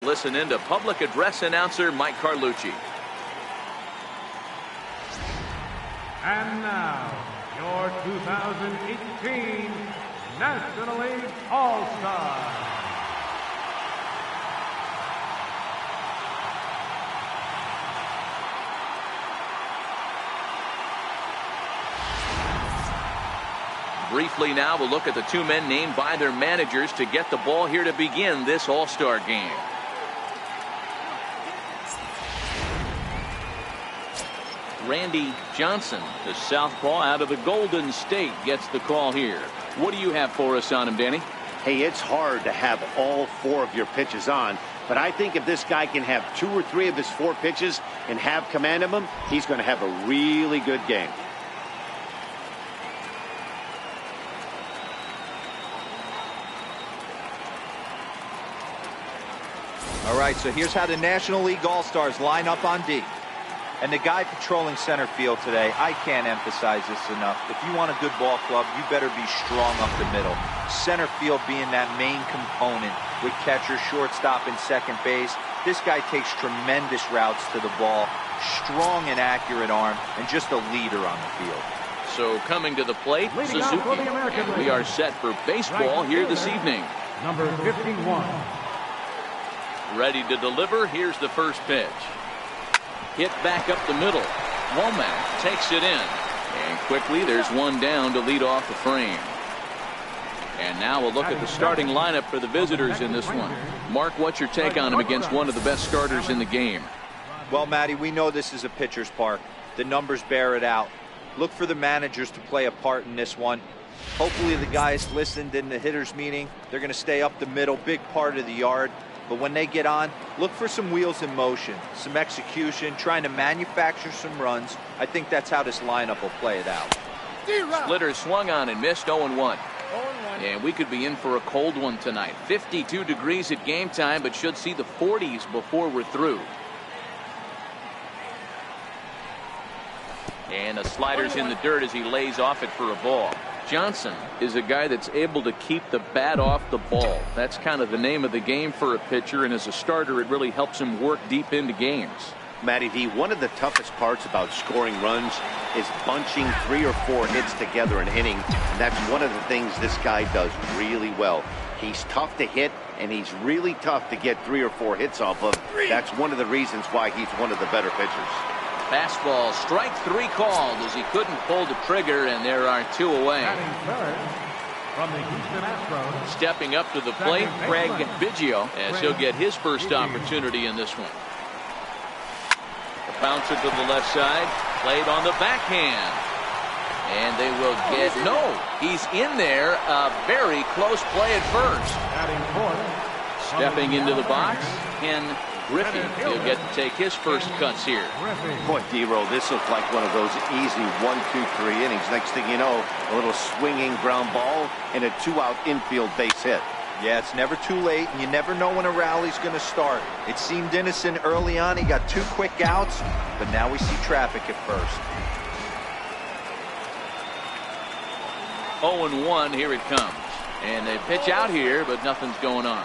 listen in to public address announcer Mike Carlucci. And now, your 2018 National League All-Stars. Briefly now, we'll look at the two men named by their managers to get the ball here to begin this All-Star game. Randy Johnson, the southpaw out of the Golden State, gets the call here. What do you have for us on him, Danny? Hey, it's hard to have all 4 of your pitches on, but I think if this guy can have 2 or 3 of his 4 pitches and have command of them, he's going to have a really good game. All right, so here's how the National League All-Stars line up on D. And the guy patrolling center field today, I can't emphasize this enough. If you want a good ball club, you better be strong up the middle. Center field being that main component with catcher, shortstop, and second base. This guy takes tremendous routes to the ball, strong and accurate arm, and just a leader on the field. So coming to the plate, Suzuki. We are set for baseball here this evening. Number 51. Ready to deliver. Here's the first pitch. Hit back up the middle. Womack takes it in. And quickly there's one down to lead off the frame. And now we'll look at the starting lineup for the visitors in this one. Mark, what's your take on him against one of the best starters in the game? Well, Matty, we know this is a pitcher's park. The numbers bear it out. Look for the managers to play a part in this one. Hopefully the guys listened in the hitters meeting. They're going to stay up the middle, big part of the yard. But when they get on, look for some wheels in motion, some execution, trying to manufacture some runs. I think that's how this lineup will play it out. Splitter swung on and missed 0-1. And we could be in for a cold one tonight. 52 degrees at game time, but should see the 40s before we're through. And the slider's in the dirt as he lays off it for a ball. Johnson is a guy that's able to keep the bat off the ball. That's kind of the name of the game for a pitcher, and as a starter, it really helps him work deep into games. Matty V, one of the toughest parts about scoring runs is bunching 3 or 4 hits together an inning. And that's one of the things this guy does really well. He's tough to hit, and he's really tough to get 3 or 4 hits off of. That's one of the reasons why he's one of the better pitchers. Fastball, strike 3 called as he couldn't pull the trigger, and there are 2 away. From the Houston Astros. Stepping up to the plate, Craig Biggio, as he'll get his first opportunity in this one. The bouncer to the left side, played on the backhand. And they will get, no, he's in there, a very close play at first. Stepping into the box, Ken Griffey. He'll get to take his first cuts here. Boy, D-Roll, this looks like one of those easy 1-2-3 innings. Next thing you know, a little swinging ground ball and a 2-out infield base hit. Yeah, it's never too late, and you never know when a rally's going to start. It seemed innocent early on. He got 2 quick outs, but now we see traffic at first. 0-1, here it comes. And they pitch out here, but nothing's going on.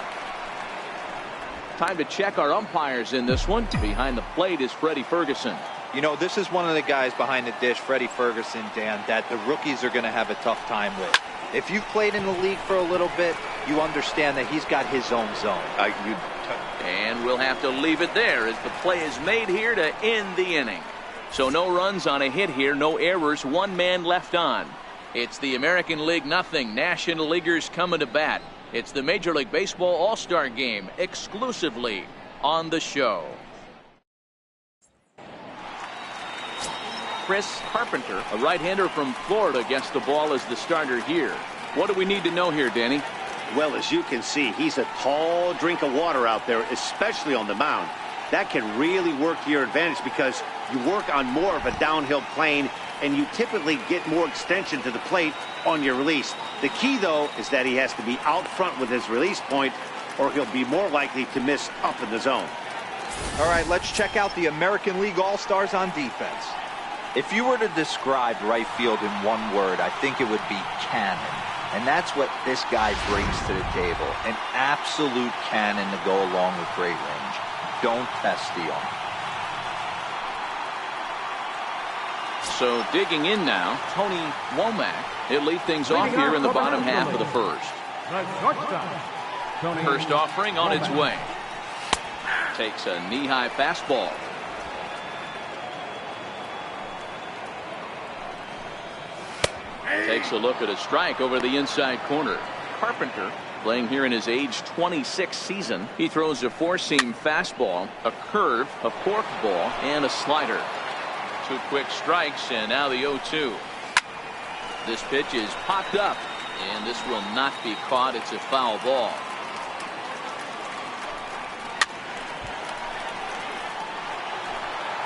Time to check our umpires in this one. Behind the plate is Freddie Ferguson. You know, this is one of the guys behind the dish, Freddie Ferguson, Dan, that the rookies are going to have a tough time with. If you've played in the league for a little bit, you understand that he's got his own zone. And we'll have to leave it there as the play is made here to end the inning. So no runs on a hit here, no errors, 1 man left on. It's the American League nothing, National Leaguers coming to bat. It's the Major League Baseball All-Star Game exclusively on the show. Chris Carpenter, a right-hander from Florida, gets the ball as the starter here. What do we need to know here, Danny? Well, as you can see, he's a tall drink of water out there, especially on the mound. That can really work to your advantage because you work on more of a downhill plane and you typically get more extension to the plate on your release. The key, though, is that he has to be out front with his release point or he'll be more likely to miss up in the zone. All right, let's check out the American League All-Stars on defense. If you were to describe right field in one word, I think it would be cannon. And that's what this guy brings to the table. An absolute cannon to go along with great range. Don't test the arm. So digging in now, Tony Womack. He'll lead things off here in the bottom half of the first. First offering on its way. Takes a knee-high fastball. Takes a look at a strike over the inside corner. Carpenter, playing here in his age 26 season. He throws a four-seam fastball, a curve, a forkball, and a slider. 2 quick strikes, and now the 0-2. This pitch is popped up, and this will not be caught. It's a foul ball.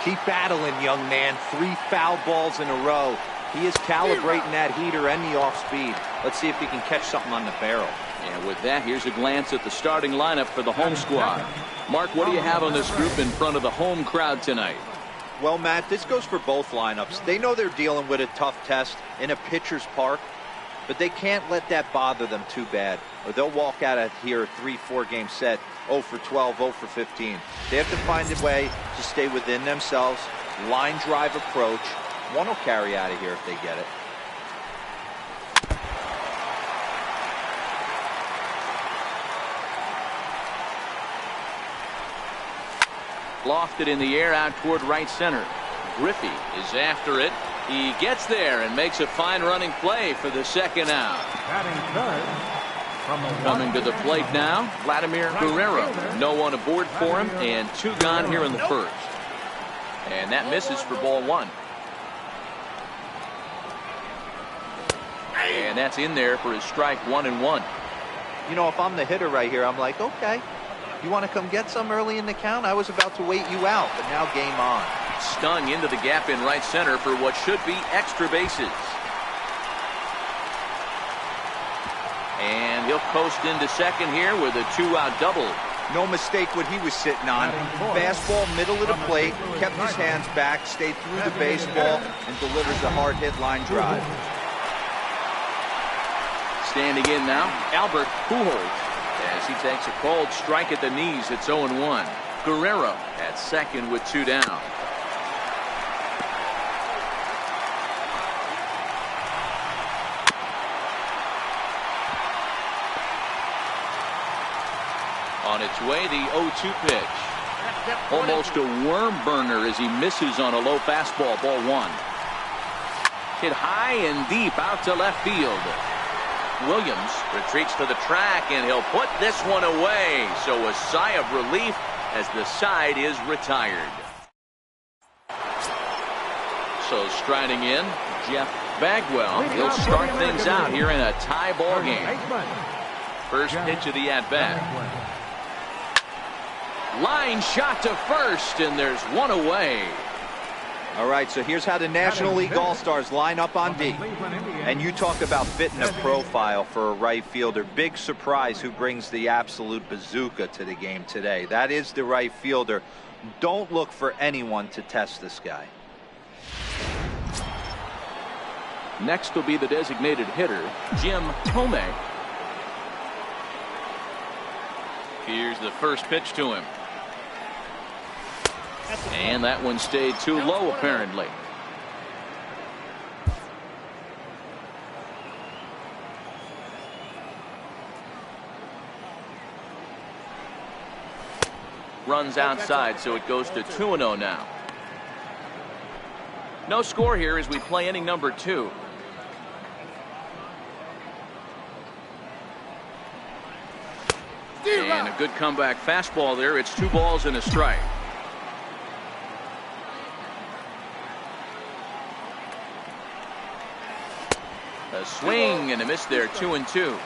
Keep battling, young man. 3 foul balls in a row. He is calibrating that heater and the off speed. Let's see if he can catch something on the barrel. And with that, here's a glance at the starting lineup for the home squad. Mark, what do you have on this group in front of the home crowd tonight? Well, Matt, this goes for both lineups. They know they're dealing with a tough test in a pitcher's park, but they can't let that bother them too bad, or they'll walk out of here a 3-4 game set 0 for 12, 0 for 15. They have to find a way to stay within themselves, line drive approach. One will carry out of here if they get it. Lofted in the air out toward right center. Griffey is after it. He gets there and makes a fine running play for the second out. Coming to the plate now, Vladimir Guerrero. No one aboard for him, and 2 gone here in the first. And that misses for ball 1. And that's in there for his strike 1-1. You know, if I'm the hitter right here, I'm like, okay, you want to come get some early in the count? I was about to wait you out, but now game on. Stung into the gap in right center for what should be extra bases. And he'll coast into second here with a 2-out double. No mistake what he was sitting on. Fastball, middle of the plate, kept his hands back, stayed through the baseball, and delivers a hard hit line drive. Standing in now, Albert Pujols, as he takes a called strike at the knees. It's 0-1. Guerrero at second with 2 down. On its way, the 0-2 pitch. Almost a worm burner as he misses on a low fastball, ball 1. Hit high and deep out to left field. Williams retreats to the track, and he'll put this one away. So a sigh of relief as the side is retired. So striding in, Jeff Bagwell. He'll start things out here in a tie ball game. First pitch of the at-bat. Line shot to first, and there's one away. All right, so here's how the National League All-Stars line up on D. And you talk about fitting a profile for a right fielder. Big surprise who brings the absolute bazooka to the game today. That is the right fielder. Don't look for anyone to test this guy. Next will be the designated hitter, Jim Thome. Here's the first pitch to him. And that one stayed too low, apparently. Runs outside, so it goes to 2-0 now. No score here as we play inning number 2. And a good comeback fastball there. It's 2 balls and a strike. A swing and a miss there, 2-2.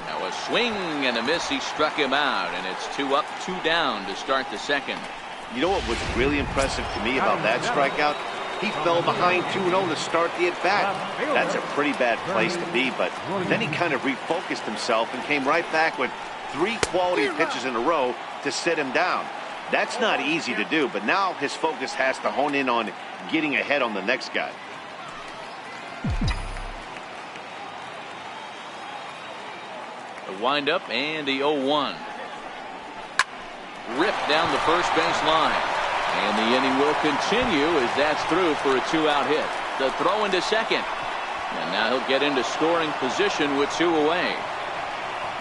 Now a swing and a miss. He struck him out, and it's 2 up, 2 down to start the second. You know what was really impressive to me about that strikeout? He fell behind 2-0 to start the at-bat. That's a pretty bad place to be, but then he kind of refocused himself and came right back with 3 quality pitches in a row to sit him down. That's not easy to do, but now his focus has to hone in on getting ahead on the next guy. The windup and the 0-1. Ripped down the first base line. And the inning will continue as that's through for a 2-out hit. The throw into second. And now he'll get into scoring position with 2 away.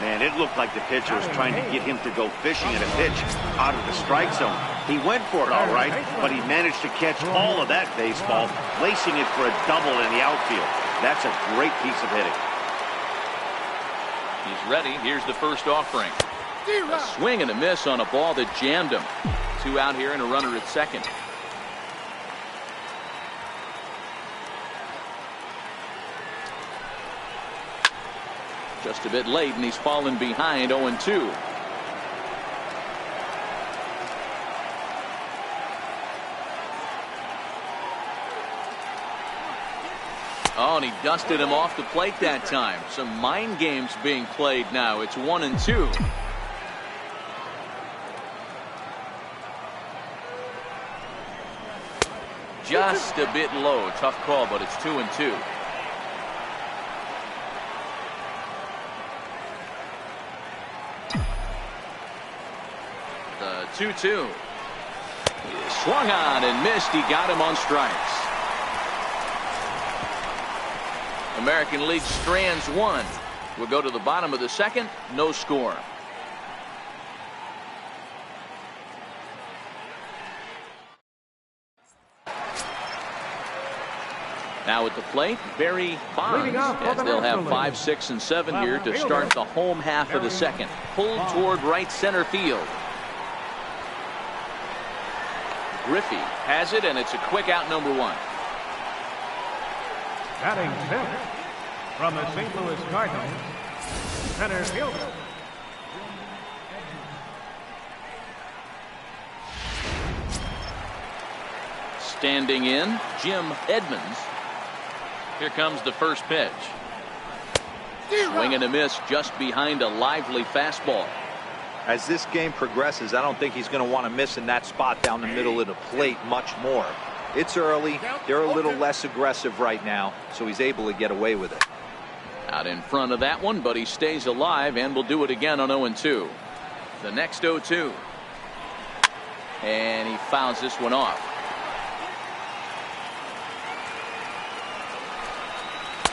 Man, it looked like the pitcher was trying to get him to go fishing at a pitch out of the strike zone. He went for it all right, but he managed to catch all of that baseball, placing it for a double in the outfield. That's a great piece of hitting. He's ready. Here's the first offering. A swing and a miss on a ball that jammed him. 2 out here and a runner at second. Just a bit late, and he's fallen behind 0-2. Oh, and he dusted him off the plate that time. Some mind games being played now. It's 1-2. Just a bit low. Tough call, but it's 2-2. The 2-2. He swung on and missed. He got him on strikes. American League strands 1. We'll go to the bottom of the second. No score. Now at the plate, Barry Bonds, as they'll have 5, 6, and 7 here to start the home half of the second. Pulled toward right center field. Griffey has it, and it's a quick out, number 1. Batting 5th from the St. Louis Cardinals, center fielder. Standing in, Jim Edmonds. Here comes the first pitch. Swing and a miss just behind a lively fastball. As this game progresses, I don't think he's going to want to miss in that spot down the middle of the plate much more. It's early. They're a little less aggressive right now, so he's able to get away with it. Out in front of that one, but he stays alive and will do it again on 0-2. The next 0-2. And he fouls this one off.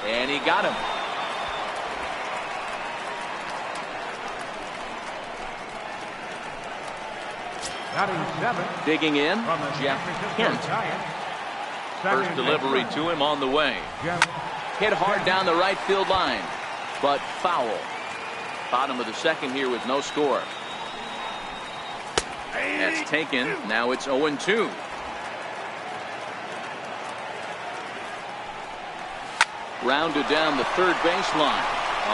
And he got him. Digging in, Jeff Kent. First delivery to him on the way. Hit hard down the right field line, but foul. Bottom of the second here with no score. That's taken. Now it's 0-2. Rounded down the third baseline.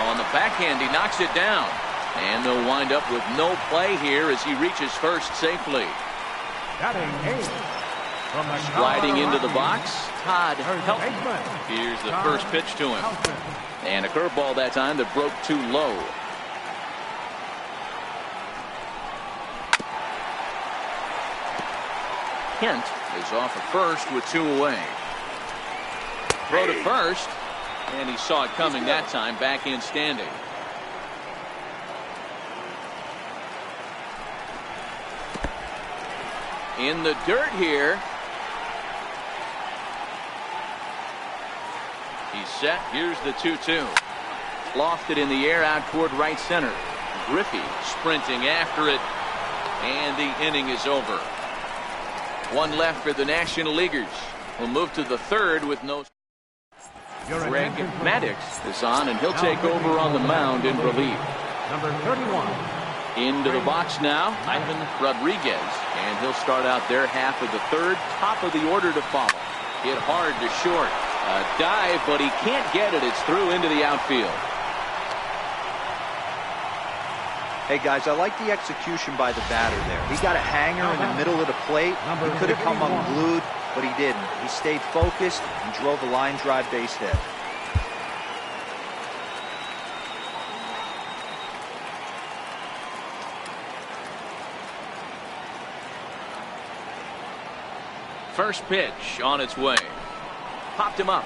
On the backhand, he knocks it down. And they'll wind up with no play here as he reaches first safely. Sliding into the box, Todd Helton. Here's the first pitch to him. And a curveball that time that broke too low. Kent is off of first with 2 away. Throw to first. And he saw it coming that time, back in standing. In the dirt here. He's set. Here's the 2-2. Lofted in the air out toward right center. Griffey sprinting after it. And the inning is over. 1 left for the National Leaguers. We'll move to the third with no. Greg Maddux is on, and he'll take over on the mound in relief. Number 31. Into the box now, Ivan Rodriguez, and he'll start out their half of the third. Top of the order to follow. Hit hard to short. A dive, but he can't get it. It's through into the outfield. Hey, guys, I like the execution by the batter there. He got a hanger in the middle of the plate. He could have come unglued, but he didn't. He stayed focused and drove a line drive base hit. First pitch on its way. Popped him up.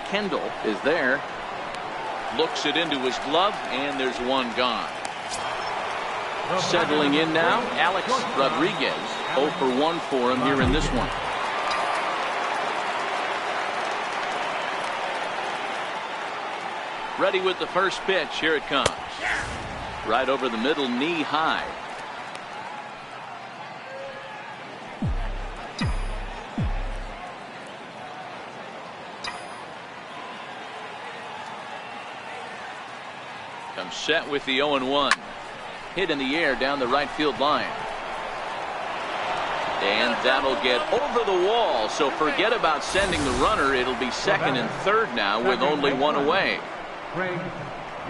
Kendall is there. Looks it into his glove, and there's one gone. Settling in now, Alex Rodriguez. 0 for 1 for him here in this one. Ready with the first pitch. Here it comes. Right over the middle, knee high. Comes set with the 0-1. Hit in the air down the right field line. And that'll get over the wall. So forget about sending the runner. It'll be second and third now with only one away.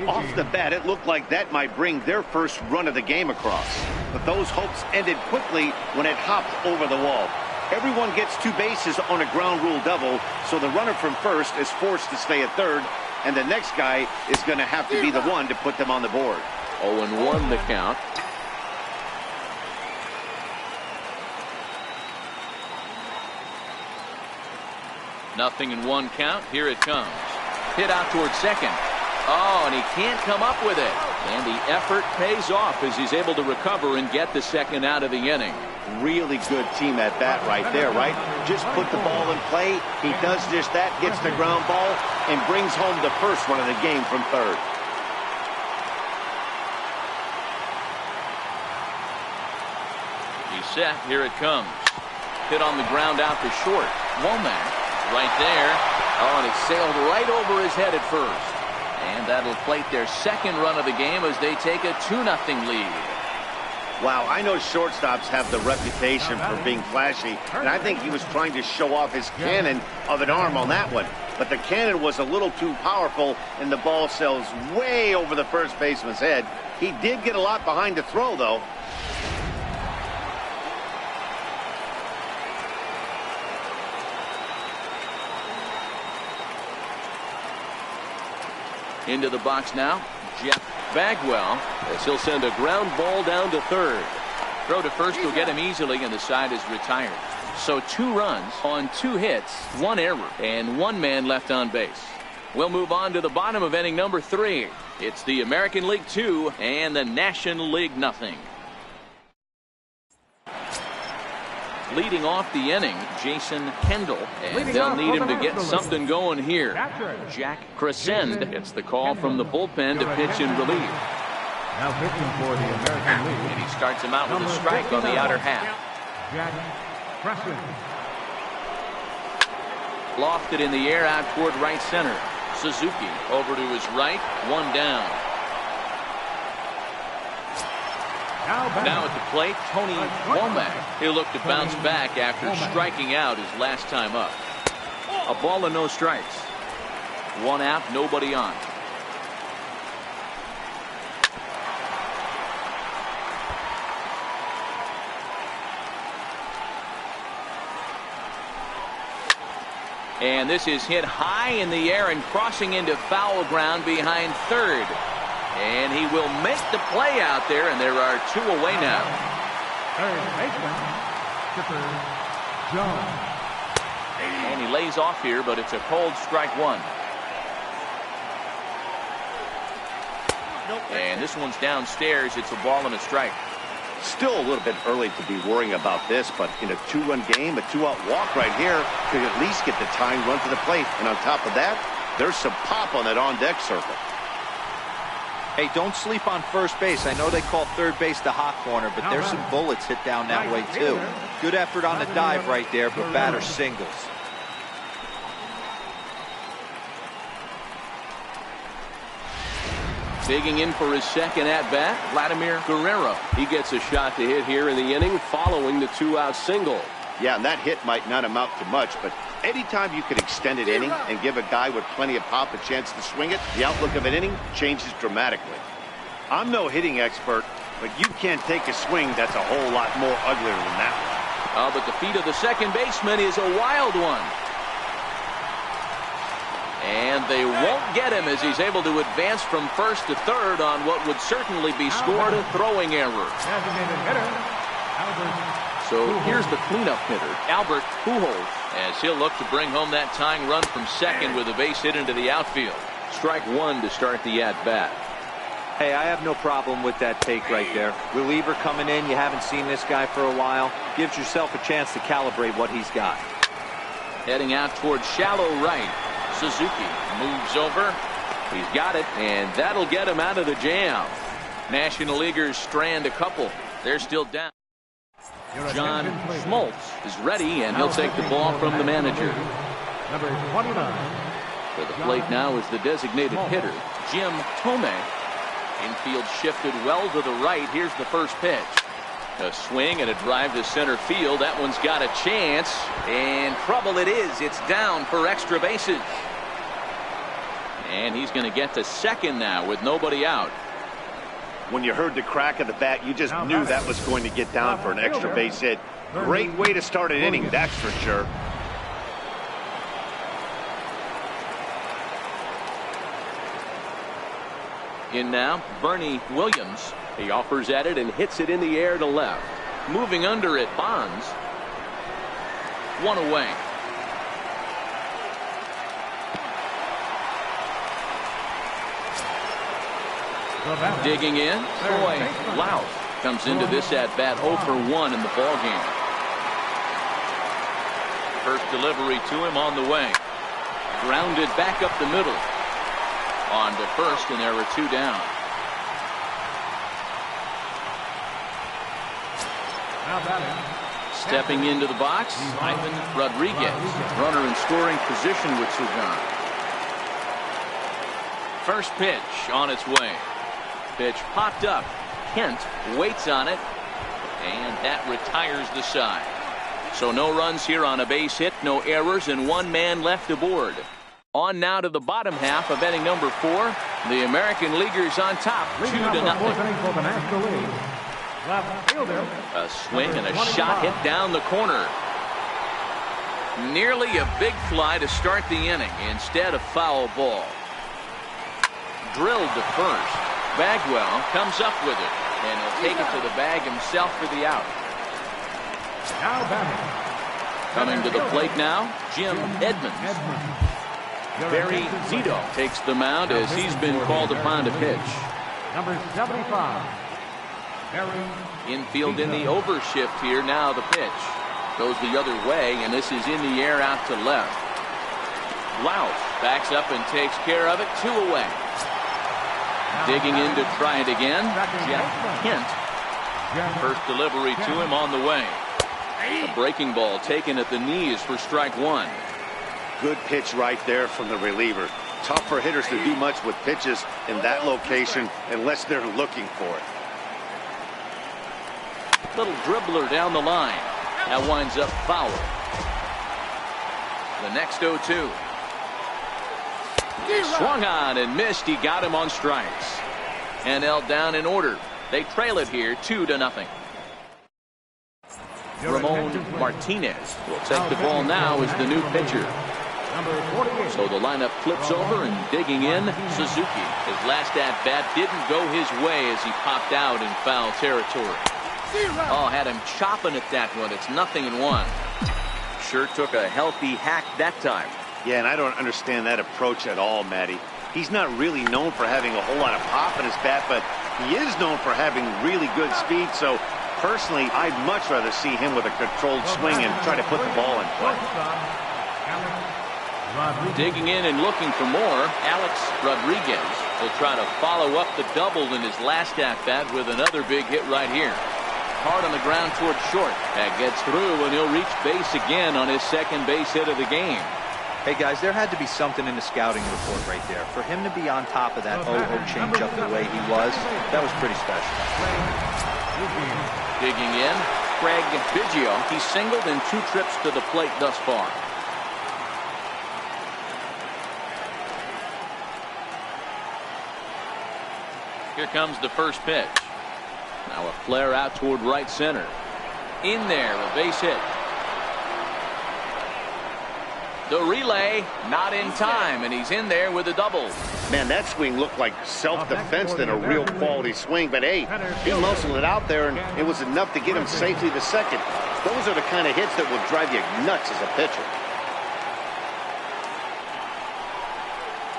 Off the bat, it looked like that might bring their first run of the game across. But those hopes ended quickly when it hopped over the wall. Everyone gets 2 bases on a ground rule double, so the runner from first is forced to stay at third, and the next guy is going to have to be the one to put them on the board. 0-1 the count. Nothing in 1 count. Here it comes. Hit out towards second. Oh, and he can't come up with it. And the effort pays off as he's able to recover and get the second out of the inning. Really good team at bat right there, right? Just put the ball in play. He does just that, gets the ground ball, and brings home the first run of the game from third. He's set. Here it comes. Hit on the ground out to short. Womack right there. Oh, and it sailed right over his head at first. And that'll plate their second run of the game as they take a 2-0 lead. Wow, I know shortstops have the reputation for being flashy, and I think he was trying to show off his cannon of an arm on that one. But the cannon was a little too powerful, and the ball sails way over the first baseman's head. He did get a lot behind the throw, though. Into the box now, Jeff Bagwell, as he'll send a ground ball down to third. Throw to first will get him easily, and the side is retired. So 2 runs on 2 hits, 1 error, and 1 man left on base. We'll move on to the bottom of inning number 3. It's the American League 2 and the National League nothing. Leading off the inning, Jason Kendall, and they'll need him to get something going here. Jack Crescend gets the call from the bullpen to pitch in relief. Now pitching for the American League. And he starts him out with a strike on the outer half. Jack Crescend. Lofted in the air out toward right center. Suzuki over to his right, 1 down. Now at the plate, Tony Womack. He'll look to bounce back after striking out his last time up. A ball and no strikes. 1 out, nobody on. And this is hit high in the air and crossing into foul ground behind third. And he will make the play out there, and there are 2 away now. Third baseman, Chipper Jones. And he lays off here, but it's a cold strike 1. And this one's downstairs. It's a ball and a strike. Still a little bit early to be worrying about this, but in a 2-run game, a 2-out walk right here could at least get the tying run to the plate. And on top of that, there's some pop on that on-deck circle. Hey, don't sleep on first base. I know they call third base the hot corner, but there's some bullets hit down that way, too. Good effort on the dive right there, but batter singles. Digging in for his second at-bat, Vladimir Guerrero. He gets a shot to hit here in the inning following the 2-out single. Yeah, and that hit might not amount to much, but anytime you can extend an inning and give a guy with plenty of pop a chance to swing it, the outlook of an inning changes dramatically. I'm no hitting expert, but you can't take a swing that's a whole lot more uglier than that one. But the feet of the second baseman is a wild one. And they won't get him as he's able to advance from first to third on what would certainly be scored a throwing error. Designated hitter, Albert So here's the cleanup hitter, Albert Pujols, as he'll look to bring home that tying run from second with a base hit into the outfield. Strike one to start the at-bat. Hey, I have no problem with that take right there. Reliever coming in, you haven't seen this guy for a while. Gives yourself a chance to calibrate what he's got. Heading out towards shallow right. Suzuki moves over. He's got it, and that'll get him out of the jam. National Leaguers strand a couple. They're still down. John Schmaltz is ready, and he'll take the ball from the manager. Number 29. To the plate now is the designated hitter, Jim Thome. Infield shifted well to the right. Here's the first pitch. A swing and a drive to center field. That one's got a chance, and trouble it is. It's down for extra bases. And he's going to get to second now with nobody out. When you heard the crack of the bat, you just knew that was going to get down for an extra base hit. Great way to start an inning, that's for sure. In now, Bernie Williams. He offers at it and hits it in the air to left. Moving under it, Bonds. One away. Digging in, Troy Laus comes into this at-bat 0 for 1 in the ballgame. First delivery to him on the way. Grounded back up the middle. On to first, and there were 2 down. Stepping into the box, Ivan Rodriguez. Runner in scoring position with Sugan. First pitch on its way. Pitch popped up. Kent waits on it, and that retires the side. So no runs here on a base hit, no errors, and 1 man left aboard. On now to the bottom half of inning number 4. The American Leaguers on top, 2-0. A swing and a shot hit down the corner. Nearly a big fly to start the inning. Instead, a foul ball. Drilled to first. Bagwell comes up with it, and he'll take it to the bag himself for the out. Coming to the plate now, Jim Edmonds. Barry Zito takes the mound as he's been called upon to pitch. Number 75. Infield in the overshift here. Now the pitch goes the other way, and this is in the air out to left. Laus backs up and takes care of it. 2 away. Digging in to try it again, Jeff Kent. First delivery to him on the way. A breaking ball taken at the knees for strike 1. Good pitch right there from the reliever. Tough for hitters to do much with pitches in that location unless they're looking for it. Little dribbler down the line. That winds up foul. The next 0-2. Swung on and missed. He got him on strikes. NL down in order. They trail it here 2-0. Ramon Martinez will take the ball now as the new pitcher. So the lineup flips over, and digging in, Suzuki. His last at-bat didn't go his way as he popped out in foul territory. Oh, had him chopping at that one. It's 0-1. Sure took a healthy hack that time. Yeah, and I don't understand that approach at all, Matty. He's not really known for having a whole lot of pop in his bat, but he is known for having really good speed. So personally, I'd much rather see him with a controlled swing and try to put the ball in play. Digging in and looking for more, Alex Rodriguez will try to follow up the double in his last at-bat with another big hit right here. Hard on the ground towards short. That gets through, and he'll reach base again on his second base hit of the game. Hey, guys, there had to be something in the scouting report right there. For him to be on top of that 0-0 changeup the way he was, that was pretty special. Digging in, Craig Biggio. He's singled in 2 trips to the plate thus far. Here comes the first pitch. Now a flare out toward right center. In there, a base hit. The relay, not in time, and he's in there with a double. Man, that swing looked like self-defense than a real quality swing. But, hey, he muscled it out there, and it was enough to get him safely to second. Those are the kind of hits that will drive you nuts as a pitcher.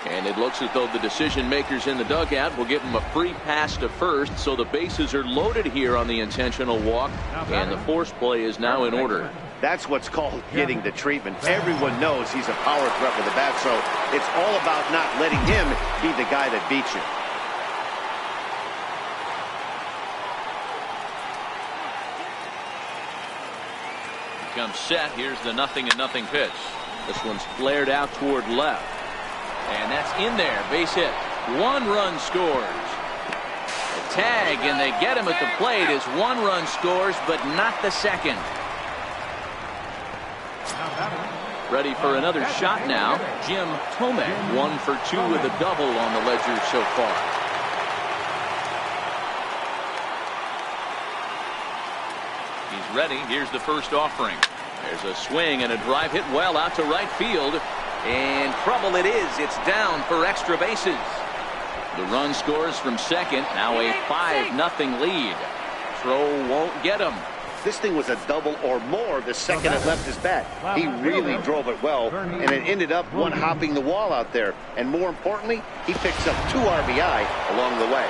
And it looks as though the decision makers in the dugout will give him a free pass to first, so the bases are loaded here on the intentional walk, and the force play is now in order. That's what's called getting the treatment. Everyone knows he's a power threat with the bat, so it's all about not letting him be the guy that beats you. Comes set. Here's the 0-0 pitch. This one's flared out toward left. And that's in there. Base hit. 1 run scores. A tag, and they get him at the plate as 1 run scores, but not the second. Ready for another shot now. Jim Tomek, 1 for 2 with a double on the ledger so far. He's ready. Here's the first offering. There's a swing and a drive hit well out to right field. And trouble it is. It's down for extra bases. The run scores from second. Now a 5-0 lead. Throw won't get him. This thing was a double or more the second it left his bat. He really drove it well, and it ended up one hopping the wall out there. And more importantly, he picks up 2 RBI along the way.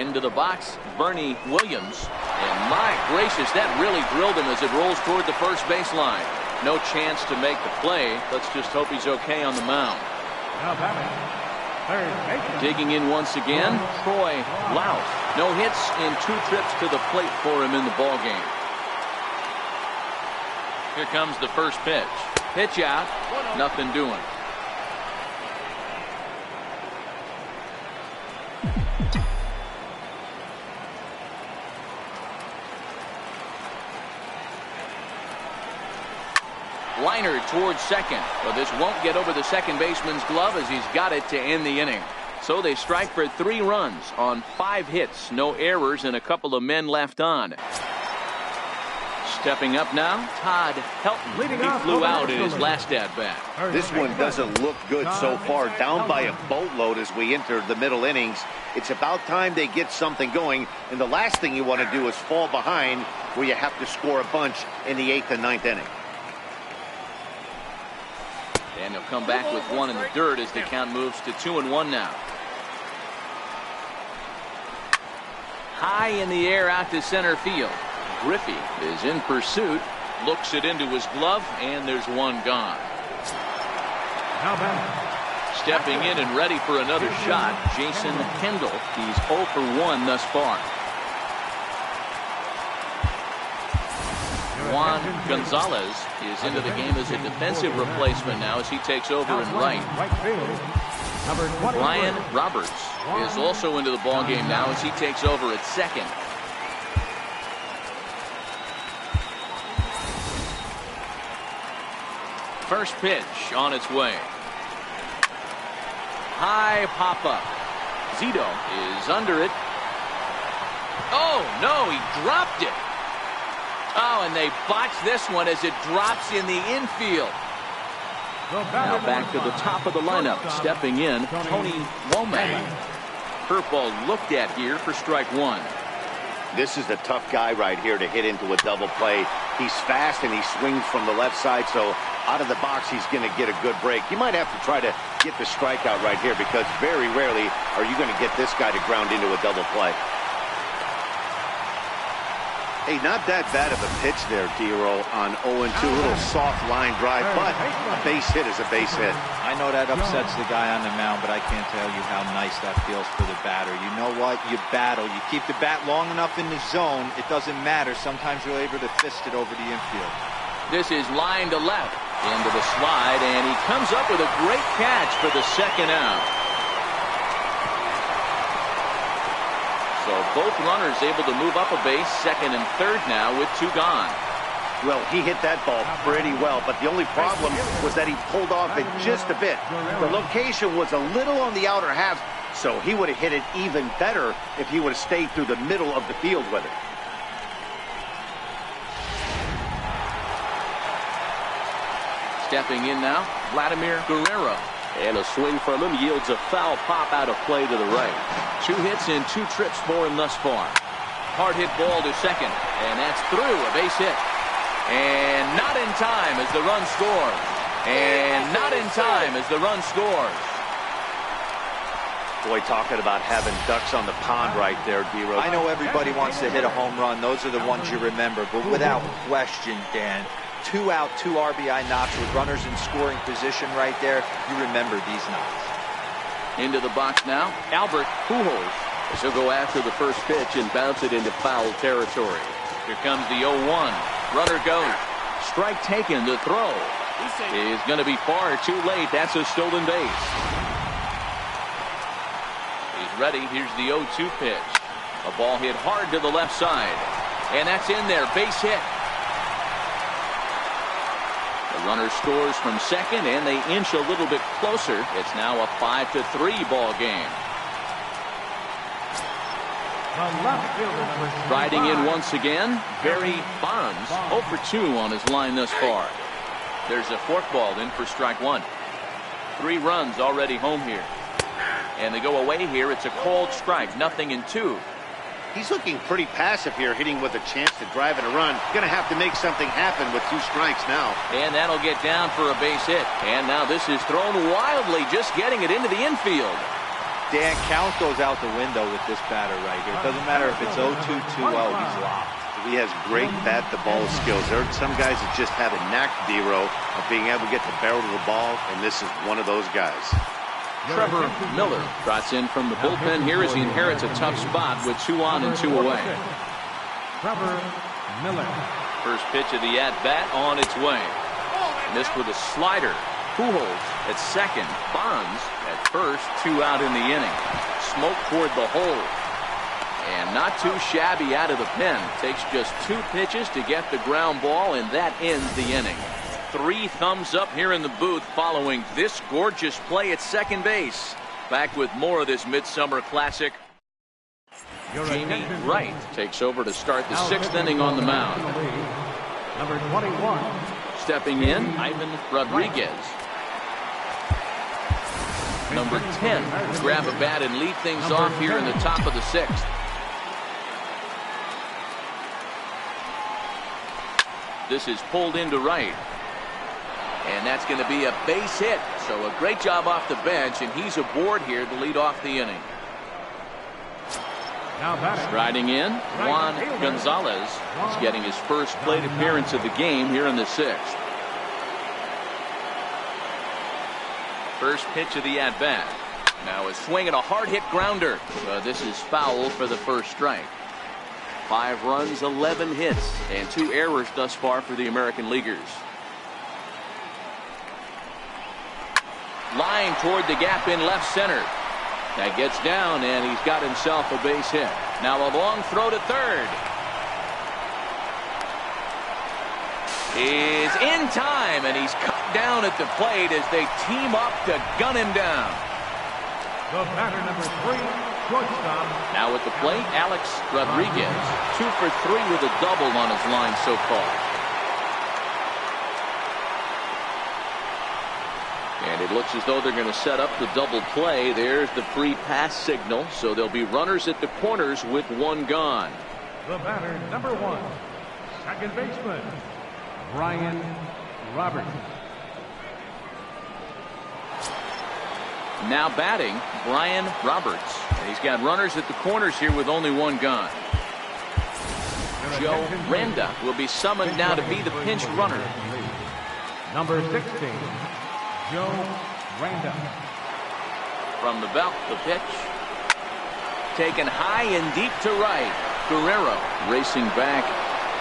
Into the box, Bernie Williams. And my gracious, that really drilled him as it rolls toward the first baseline. No chance to make the play. Let's just hope he's okay on the mound. Digging in once again, Troy Lout. No hits in 2 trips to the plate for him in the ballgame. Here comes the first pitch. Pitch out, nothing doing. Liner towards second, but this won't get over the second baseman's glove as he's got it to end the inning. So they strike for 3 runs on 5 hits, no errors, and a couple of men left on. Stepping up now, Todd Helton. He flew out in his last at-bat. This one doesn't look good so far. Down by a boatload as we enter the middle innings. It's about time they get something going, and the last thing you want to do is fall behind where you have to score a bunch in the 8th and 9th inning. And they'll come back with 1 in the dirt as the count moves to 2-1 now. High in the air out to center field. Griffey is in pursuit, looks it into his glove, and there's 1 gone. Stepping in and ready for another shot, Jason Kendall. He's 0 for 1 thus far. Juan Gonzalez is into the game as a defensive replacement now as he takes over in right. Ryan Roberts is also into the ballgame now as he takes over at second. First pitch on its way. High pop up. Zito is under it. Oh no, he dropped it. Oh, and they botched this one as it drops in the infield. Now back to the top of the lineup. Stepping in, Tony Womack. Curveball looked at here for strike 1. This is a tough guy right here to hit into a double play. He's fast and he swings from the left side, so out of the box he's going to get a good break. You might have to try to get the strikeout right here because very rarely are you going to get this guy to ground into a double play. Hey, not that bad of a pitch there, D-Roll, on 0-2. A little soft line drive, but a base hit is a base hit. I know that upsets the guy on the mound, but I can't tell you how nice that feels for the batter. You know what? You battle. You keep the bat long enough in the zone, it doesn't matter. Sometimes you're able to fist it over the infield. This is line to left, into the slide, and he comes up with a great catch for the second out. So both runners able to move up a base, second and third now with 2 gone. Well, he hit that ball pretty well, but the only problem was that he pulled off it just a bit. The location was a little on the outer half, So he would have hit it even better if he would have stayed through the middle of the field with it. Stepping in now, Vladimir Guerrero. And a swing from him yields a foul pop out of play to the right. 2 hits and 2 trips for him thus far. Hard hit ball to second, and that's through, a base hit. And not in time as the run scores. And not in time as the run scores. Boy, talking about having ducks on the pond right there, D-Rose. I know everybody wants to hit a home run. Those are the ones you remember. But without question, Dan, 2 out, 2 RBI knocks with runners in scoring position right there. You remember these knocks. Into the box now, Albert Pujols. As he'll go after the first pitch and bounce it into foul territory. Here comes the 0-1. Runner goes. Strike taken. The throw is going to be far too late. That's a stolen base. He's ready. Here's the 0-2 pitch. A ball hit hard to the left side. And that's in there. Base hit. The runner scores from second, and they inch a little bit closer. It's now a 5-3 ball game. Riding in once again, Barry Bonds, 0 for 2 on his line thus far. There's a forkball in for strike 1. 3 runs already home here. And they go away here. It's a called strike, 0-2. He's looking pretty passive here, hitting with a chance to drive in a run. Going to have to make something happen with 2 strikes now. And that'll get down for a base hit. And now this is thrown wildly, just getting it into the infield. Dan, count goes out the window with this batter right here. It doesn't matter if it's 0-2, 2-0, he's locked. He has great bat-to-ball skills. There are some guys that just have a knack, D-Row, of being able to get the barrel to the ball, and this is one of those guys. Trevor Miller trots in from the bullpen here as he inherits a tough spot with 2 on and 2 away. Trevor Miller. First pitch of the at-bat on its way. Missed with a slider. Pujols at second. Bonds at first. 2 out in the inning. Smoke toward the hole. And not too shabby out of the pen. Takes just 2 pitches to get the ground ball, and that ends the inning. 3 thumbs up here in the booth following this gorgeous play at second base. Back with more of this midsummer classic. Jamie Wright takes over to start the 6th inning on the mound. Number 21. Stepping in, Ivan Rodriguez. Number 10 will grab a bat and lead things off here in the top of the 6th. This is pulled into right. And that's going to be a base hit. So a great job off the bench, and he's aboard here to lead off the inning. Striding in, Juan Gonzalez is getting his first plate appearance of the game here in the 6th. First pitch of the at-bat. Now a swing and a hard-hit grounder. This is foul for the first strike. 5 runs, 11 hits, and 2 errors thus far for the American Leaguers. Line toward the gap in left center. That gets down, and he's got himself a base hit. Now a long throw to third. Is in time, and he's cut down at the plate as they team up to gun him down. The batter, number 3, shortstop. Now at the plate, Alex Rodriguez. 2 for 3 with a double on his line so far. And it looks as though they're going to set up the double play. There's the free pass signal. So there'll be runners at the corners with 1 gone. The batter, number 1, second baseman, Brian Roberts. Now batting, Brian Roberts. And he's got runners at the corners here with only 1 gone. Joe Renda will be summoned now to be the pinch runner. Number 16, Joe Renda. From the belt, the pitch. Taken high and deep to right. Guerrero racing back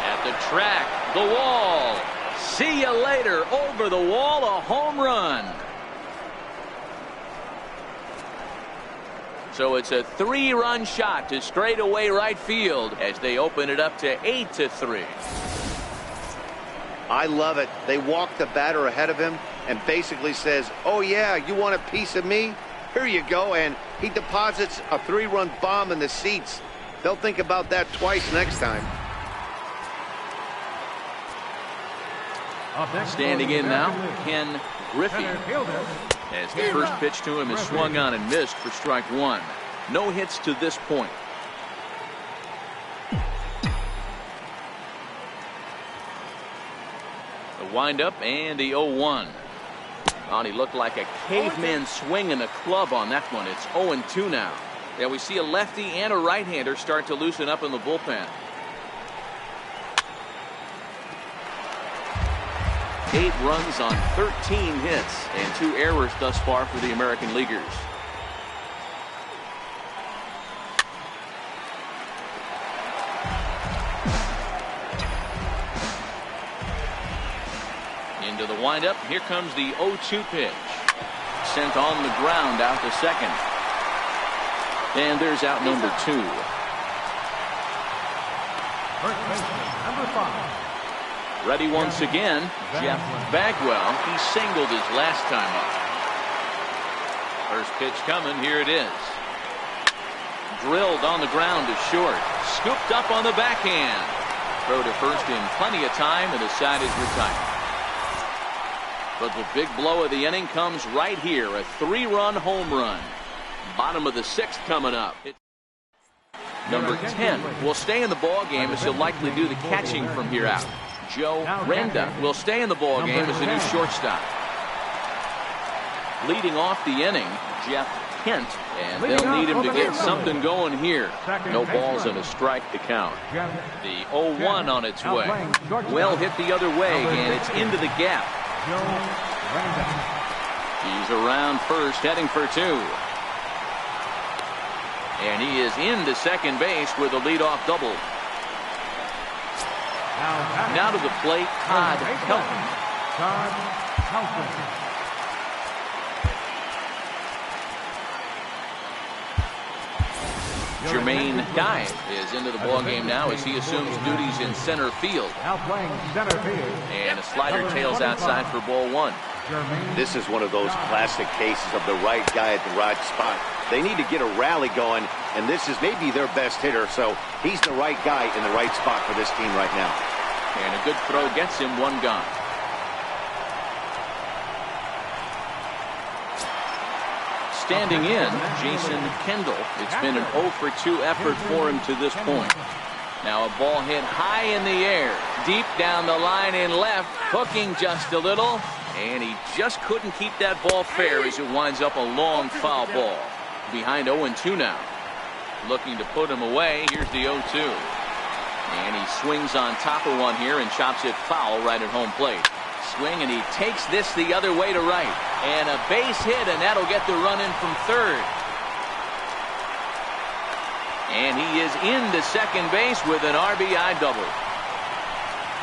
at the track. The wall. See you later. Over the wall, a home run. So it's a 3-run shot to straightaway right field as they open it up to 8-3. I love it. They walk the batter ahead of him and basically says, oh yeah, you want a piece of me? There you go, and he deposits a 3-run bomb in the seats. They'll think about that twice next time. Standing in now, Ken Griffey. As the first pitch to him is swung on and missed for strike one. No hits to this point. The windup and the 0-1. Oh, he looked like a caveman swinging a club on that one. It's 0-2 now. Yeah, we see a lefty and a right-hander start to loosen up in the bullpen. 8 runs on 13 hits and 2 errors thus far for the American Leaguers. Into the windup. Here comes the 0-2 pitch. Sent on the ground out to second. And there's out number 2. First baseman, number 5. Ready once again, Jeff Bagwell. He singled his last time up. First pitch coming. Here it is. Drilled on the ground to short. Scooped up on the backhand. Throw to first in plenty of time, and the side is retired. But the big blow of the inning comes right here. A 3-run home run. Bottom of the 6th coming up. Number 10 will stay in the ball game as he'll likely do the catching from here out. Joe Renda will stay in the ball game as a new shortstop. Leading off the inning, Jeff Kent, and they'll need him to get something going here. No balls and a strike to count. The 0-1 on its way. Well hit the other way, and it's into the gap. He's around first, heading for 2. And he is into second base with a leadoff double. Now to the plate, Todd Helton. Jermaine Dye is into the ball game now as he assumes duties in center field. And a slider tails outside for ball 1. This is one of those classic cases of the right guy at the right spot. They need to get a rally going, and this is maybe their best hitter, so he's the right guy in the right spot for this team right now. And a good throw gets him 1 gone. Standing in, Jason Kendall. It's been an 0-for-2 effort for him to this point. Now a ball hit high in the air, deep down the line in left, hooking just a little, and he just couldn't keep that ball fair as it winds up a long foul ball. Behind 0-2 now. Looking to put him away. Here's the 0-2. And he swings on top of one here and chops it foul right at home plate. Swing, and he takes this the other way to right. And a base hit, and that'll get the run in from third. And he is into second base with an RBI double.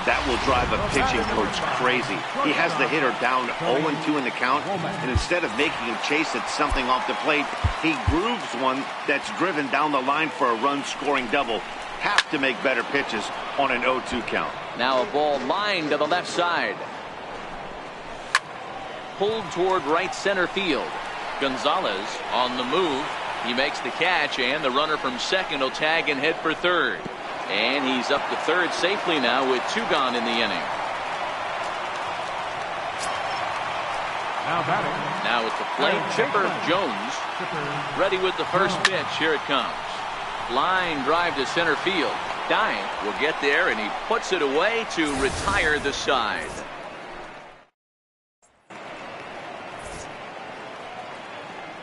That will drive a pitching coach crazy. He has the hitter down 0-2 in the count, and instead of making him chase at something off the plate, he grooves one that's driven down the line for a run-scoring double. Have to make better pitches on an 0-2 count. Now a ball lined to the left side. Pulled toward right center field. Gonzalez on the move. He makes the catch, and the runner from second will tag and head for third. And he's up to third safely now with 2 gone in the inning. Now at the plate, Chipper Jones. Ready with the first pitch. Here it comes. Line drive to center field. Dye will get there, and he puts it away to retire the side.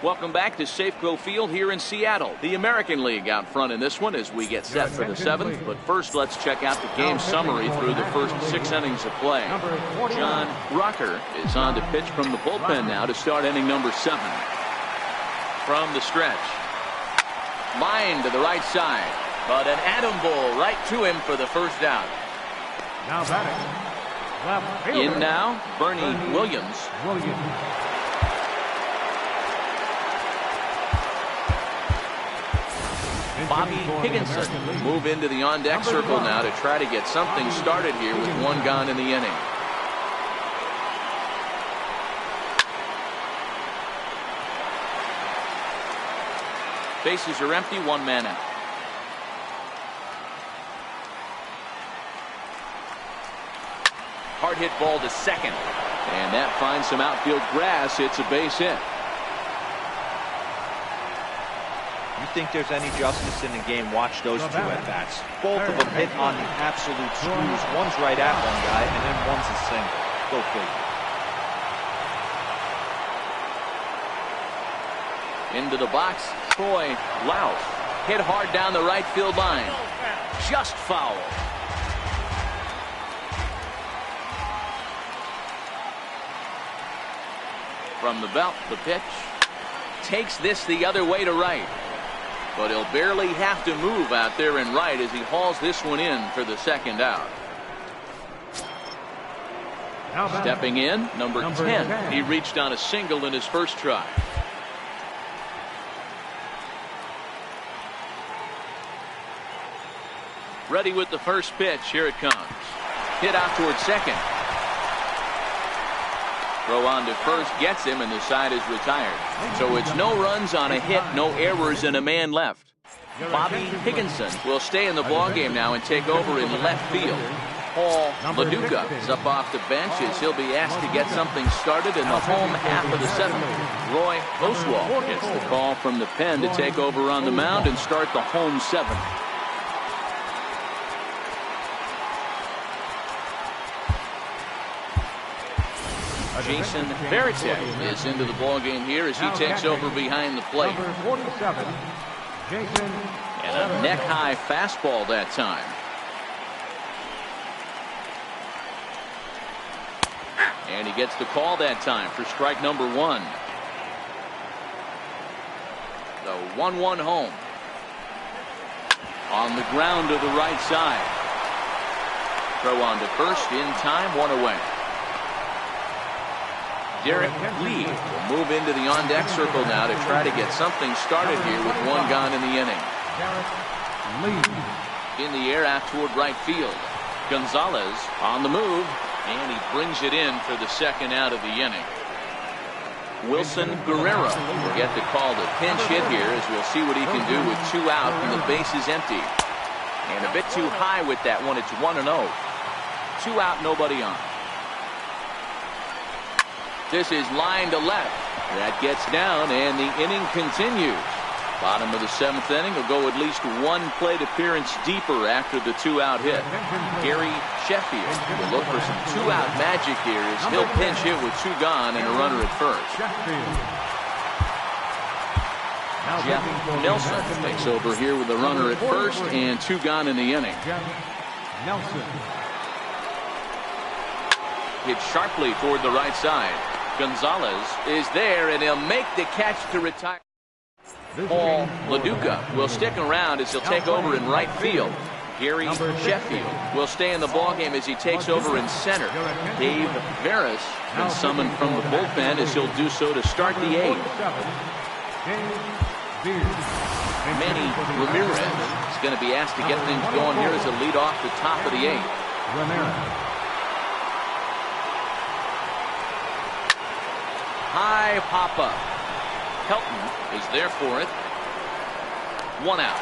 Welcome back to Safeco Field here in Seattle. The American League out front in this one as we get set for the 7th. But first, let's check out the game summary through the first 6 innings of play. John Rocker is on to pitch from the bullpen now to start inning number 7. From the stretch. Line to the right side. But an atom ball right to him for the first out. Now batting. In now, Bernie Williams. Bobby Higginson move into the on-deck circle now to try to get something started here with 1 gone in the inning. Bases are empty, one man out. Hard hit ball to second. And that finds some outfield grass. It's a base hit. You think there's any justice in the game? Watch those two at-bats. Both of them hit on the absolute screws. One's right at one guy, and then one's a single. Go figure. Into the box, Troy Laus. Hit hard down the right field line. Just foul. From the belt, the pitch. Takes this the other way to right. But he'll barely have to move out there in right as he hauls this one in for the second out. Stepping in, number 10. He reached on a single in his first try. Ready with the first pitch. Here it comes. Hit out towards second. Throw on to first gets him, and the side is retired. So it's no runs on a hit, no errors, and a man left. Bobby Higginson will stay in the ballgame now and take over in left field. Paul LaDuca is up off the bench as he'll be asked to get something started in the home half of the seventh. Roy Oswald gets the call from the pen to take over on the mound and start the home seventh. Jason Varitek is into the ballgame here as he takes over behind the plate. And a neck-high fastball that time. And he gets the call that time for strike number one. The 1-1 home. On the ground to the right side. Throw on to first in time, one away. Derek Lee will move into the on-deck circle now to try to get something started here with one gone in the inning. In the air out toward right field. Gonzalez on the move, and he brings it in for the second out of the inning. Wilson Guerrero will get the call to pinch hit here as we'll see what he can do with two out and the base is empty. And a bit too high with that one. It's 1-0. 2 out, nobody on. This is line to left. That gets down, and the inning continues. Bottom of the seventh inning will go at least one plate appearance deeper after the 2-out hit. Gary Sheffield will look for some 2-out magic here as he'll pinch hit with 2 gone and a runner at first. Jeff Nelson takes over here with a runner at first and 2 gone in the inning. Hit sharply toward the right side. Gonzalez is there, and he'll make the catch to retire. Paul LaDuca will stick around as he'll take over in right field. Gary Sheffield will stay in the ballgame as he takes over in center. Dave Veras been summoned from the bullpen as he'll do so to start the 8th. Manny Ramirez is going to be asked to get things going here as a lead off the top of the 8th. High pop-up. Helton is there for it. 1 out.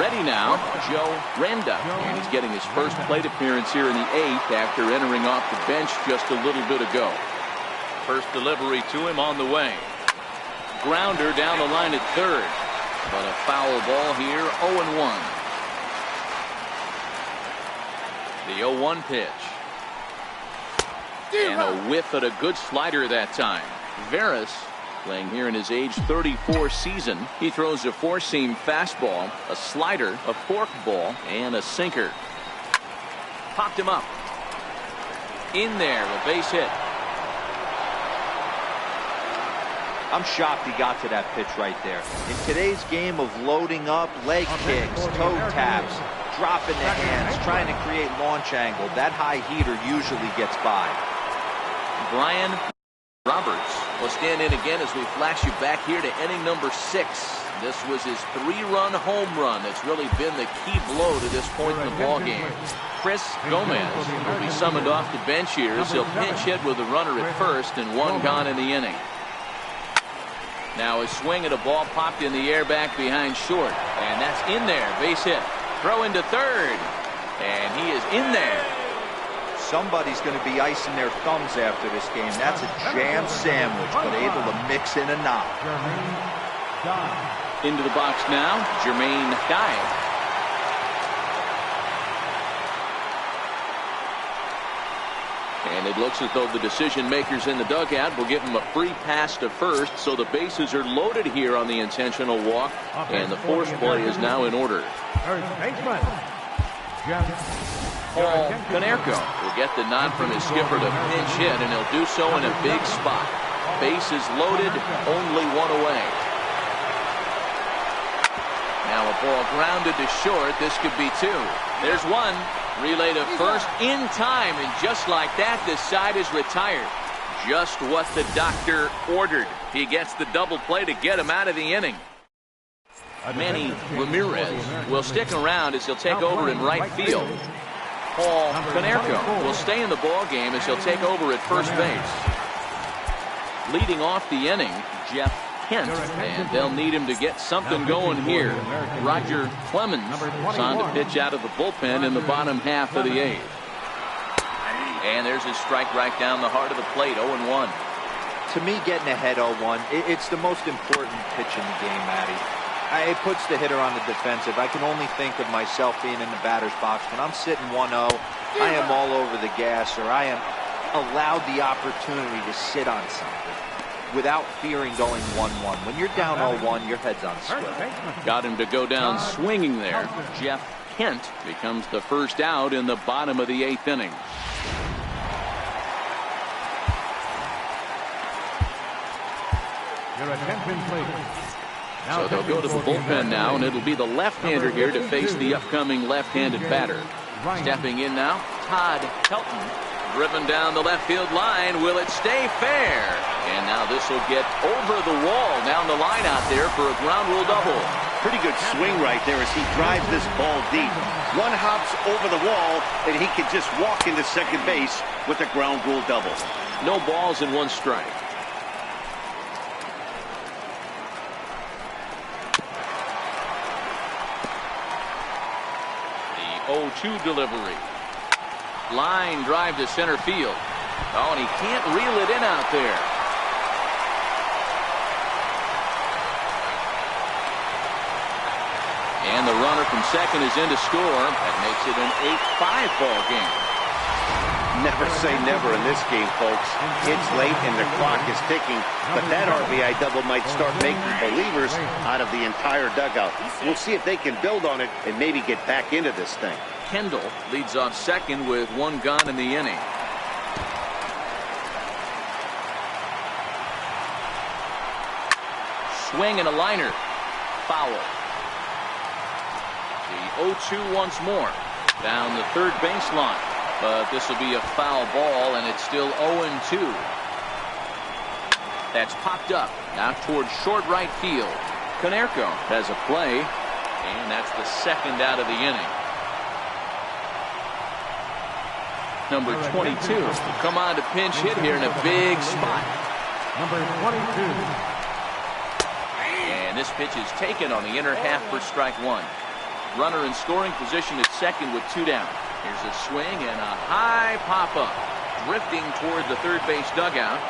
Ready now, Joe Randa. And he's getting his first plate appearance here in the 8th after entering off the bench just a little bit ago. First delivery to him on the way. Grounder down the line at third. But a foul ball here, 0-1. The 0-1 pitch. And a whiff at a good slider that time. Veras playing here in his age 34 season. He throws a 4-seam fastball, a slider, a forkball, and a sinker. Popped him up. In there, a base hit. I'm shocked he got to that pitch right there. In today's game of loading up, leg kicks, toe taps, dropping the hands, trying to create launch angle, that high heater usually gets by. Brian Roberts will stand in again as we flash you back here to inning number 6. This was his 3-run home run that's really been the key blow to this point in the ball game. Chris Gomez will be summoned off the bench here as he'll pinch hit with a runner at first and 1 gone in the inning. Now a swing at a ball popped in the air back behind short, and that's in there. Base hit. Throw into third, and he is in there. Somebody's going to be icing their thumbs after this game. That's a jam sandwich, but able to mix in a knock. Into the box now, Jermaine Dye. And it looks as though the decision makers in the dugout will give him a free pass to first, so the bases are loaded here on the intentional walk, and the force play is now in order. Paul Konerko will get the nod from his skipper to pinch hit, and he'll do so in a big spot. Bases loaded, only 1 away. Now a ball grounded to short. This could be 2. There's 1. Relay to first in time, and just like that, this side is retired. Just what the doctor ordered. He gets the double play to get him out of the inning. Manny Ramirez will stick around as he'll take over in right field. Paul Konerko will stay in the ball game as he'll take over at first base. Leading off the inning, Jeff Kent, and they'll need him to get something going here. Roger Clemens is on to pitch out of the bullpen in the bottom half of the 8th. And there's his strike right down the heart of the plate, 0-1. To me, getting ahead 0-1, it's the most important pitch in the game, Matty. It puts the hitter on the defensive. I can only think of myself being in the batter's box. When I'm sitting 1-0, I am all over the gas, or I am allowed the opportunity to sit on something without fearing going 1-1. When you're down 0-1, your head's on swivel. Got him to go down swinging there. Jeff Kent becomes the first out in the bottom of the 8th inning. Your attention, please. So they'll go to the bullpen now, and it'll be the left-hander here to face the upcoming left-handed batter. Stepping in now, Todd Helton. Driven down the left field line. Will it stay fair? And now this will get over the wall down the line out there for a ground rule double. Pretty good swing right there as he drives this ball deep. 1 hops over the wall, and he can just walk into second base with a ground rule double. No balls and 1 strike. The 0-2 delivery. Line drive to center field. Oh, and he can't reel it in out there. And the runner from second is in to score. That makes it an 8-5 ball game. Never say never in this game, folks. It's late and the clock is ticking, but that RBI double might start making believers out of the entire dugout. We'll see if they can build on it and maybe get back into this thing. Kendall leads off second with 1 gone in the inning. Swing and a liner. Foul. The 0-2 once more. Down the third baseline. But this will be a foul ball, and it's still 0-2. That's popped up. Now towards short right field. Konerko has a play, and that's the second out of the inning. Number 22 will come on to pinch hit here in a big spot. Number 22. And this pitch is taken on the inner half for strike 1. Runner in scoring position at second with 2 down. Here's a swing and a high pop-up. Drifting toward the third base dugout.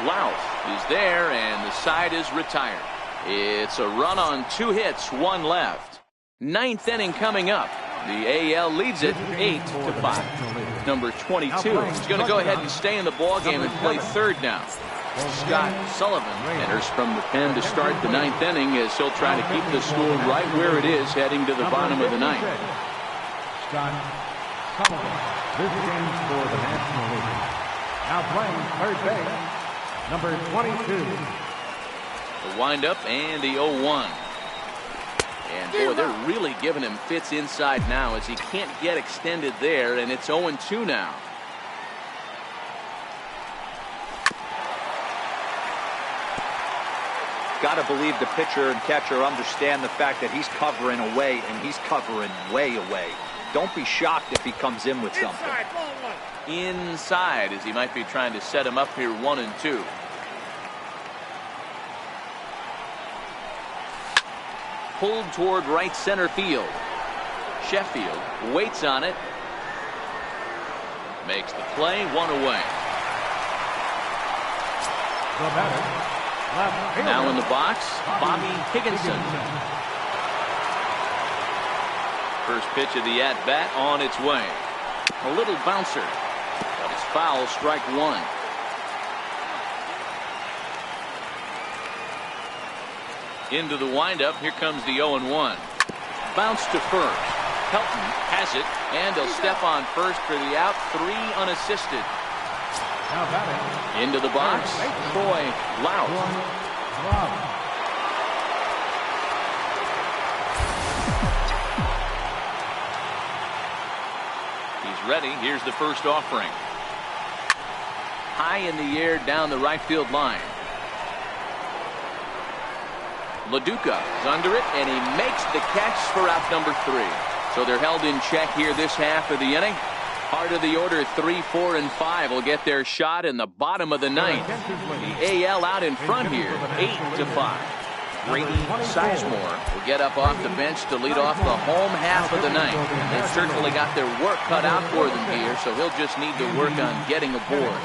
Louth is there, and the side is retired. It's a run on 2 hits, 1 left. 9th inning coming up. The AL leads it 8-5. Number 22 is going to go ahead and stay in the ball game and play third now. Scott Sullivan enters from the pen to start the 9th inning as he'll try to keep the score right where it is heading to the bottom of the 9th. Scott Sullivan. This game for the National League. Now playing third base, number 22. The windup and the 0-1. And boy, they're really giving him fits inside now as he can't get extended there, and it's 0-2 now. got to believe the pitcher and catcher understand the fact that he's covering away, and he's covering way away. Don't be shocked if he comes in with something. Inside, as he might be trying to set him up here 1-2. Pulled toward right center field. Sheffield waits on it. Makes the play, 1 away. The batter, left fielder, Now in the box, Bobby Higginson. First pitch of the at-bat on its way. A little bouncer. But it's foul, strike 1. Into the windup. Here comes the 0-1. Bounce to first. Helton has it, and he'll step on first for the out. 3 unassisted. now batting, Into the box, Troy Lout. Love. He's ready. Here's the first offering. High in the air down the right field line. LaDuca is under it, and he makes the catch for out number 3. So they're held in check here this half of the inning. Heart of the order, 3, 4, and 5 will get their shot in the bottom of the 9th. The AL out in front here, 8-5. Grady Sizemore will get up off the bench to lead off the home half of the 9th. They've certainly got their work cut out for them here, so he'll just need to work on getting aboard.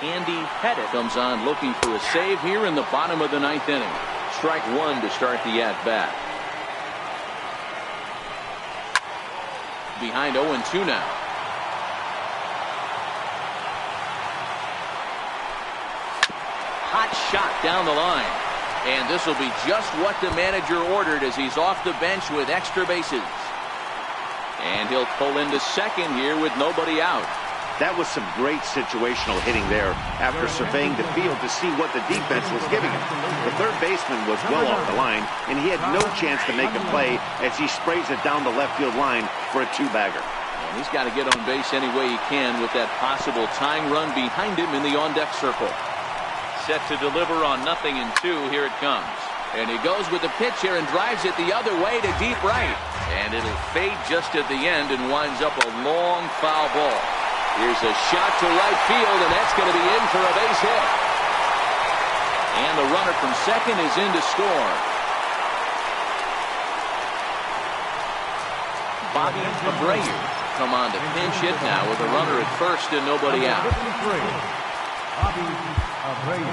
Andy Pettit comes on looking for a save here in the bottom of the 9th inning. Strike 1 to start the at-bat. Behind 0-2 now. Hot shot down the line. And this will be just what the manager ordered as he's off the bench with extra bases. And he'll pull into second here with nobody out. That was some great situational hitting there after surveying the field to see what the defense was giving him. The third baseman was well off the line, and he had no chance to make a play as he sprays it down the left field line for a 2-bagger. And he's got to get on base any way he can with that possible tying run behind him in the on-deck circle. Set to deliver on 0-2. Here it comes. And he goes with the pitch here and drives it the other way to deep right. And it'll fade just at the end and winds up a long foul ball. Here's a shot to right field, and that's going to be in for a base hit. And the runner from second is in to score. Bobby Abreu come on to pinch hit now with a runner at first and nobody out. Bobby Abreu.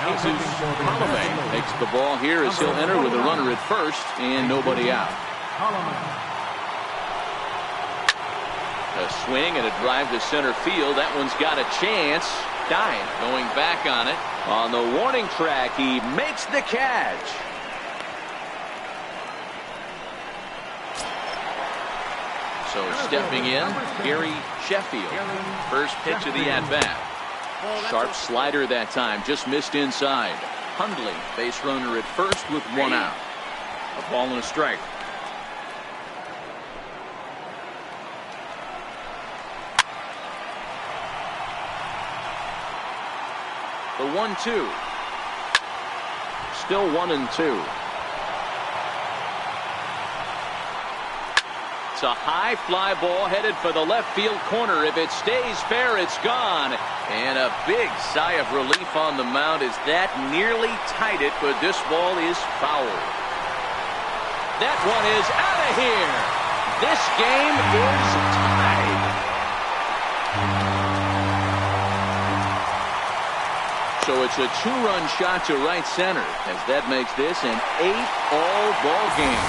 Jesus Colomé takes the ball here as he'll enter with a runner at first and nobody out. A swing and a drive to center field. That one's got a chance. Dive going back on it. On the warning track, he makes the catch. So stepping in, Gary Sheffield. First pitch of the at-bat. Sharp slider that time, just missed inside. Hundley, base runner at first with 1 out. A ball and a strike. The 1-2. Still 1-2. It's a high fly ball headed for the left field corner. If it stays fair, it's gone. And a big sigh of relief on the mound as that nearly tied it, but this ball is foul. That one is out of here. This game is tied. So it's a 2-run shot to right center as that makes this an 8-all ball game.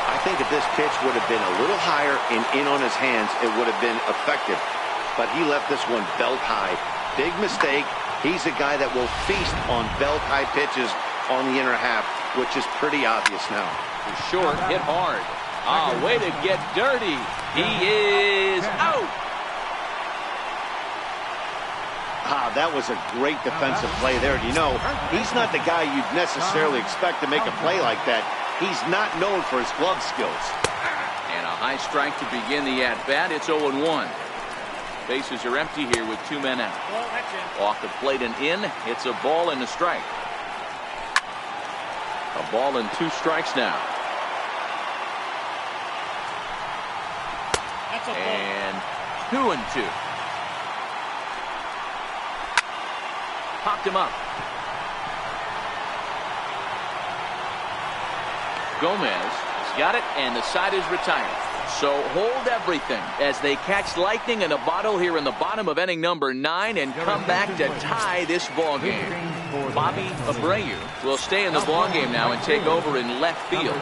I think if this pitch would have been a little higher and in on his hands, it would have been effective. But he left this one belt high. Big mistake. He's a guy that will feast on belt high pitches on the inner half, which is pretty obvious now. Short, hit hard. Way to get dirty. He is out. That was a great defensive play there. You know, he's not the guy you'd necessarily expect to make a play like that. He's not known for his glove skills. And a high strike to begin the at-bat. It's 0-1. Bases are empty here with 2 men out. Off the plate and in. It's a ball and a strike. A ball and 2 strikes now. And 2-2. Popped him up. Gomez has got it, and the side is retired. So hold everything as they catch lightning in a bottle here in the bottom of inning number 9 and come back to tie this ball game. Bobby Abreu will stay in the ball game now and take over in left field.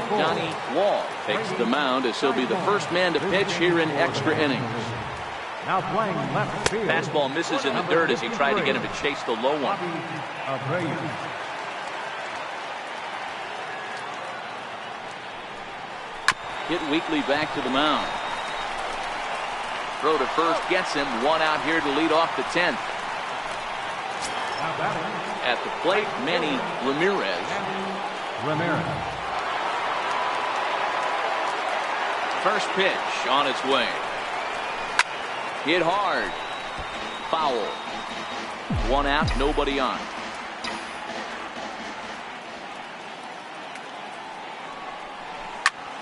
Donnie Wall takes the mound as he'll be the first man to pitch here in extra innings. Now playing left field. Fastball misses in the dirt as he tried to get him to chase the low one. Hit weakly back to the mound. Throw to first gets him. 1 out here to lead off the 10th. At the plate, Manny Ramirez. First pitch on its way. Hit hard. Foul. 1 out, nobody on.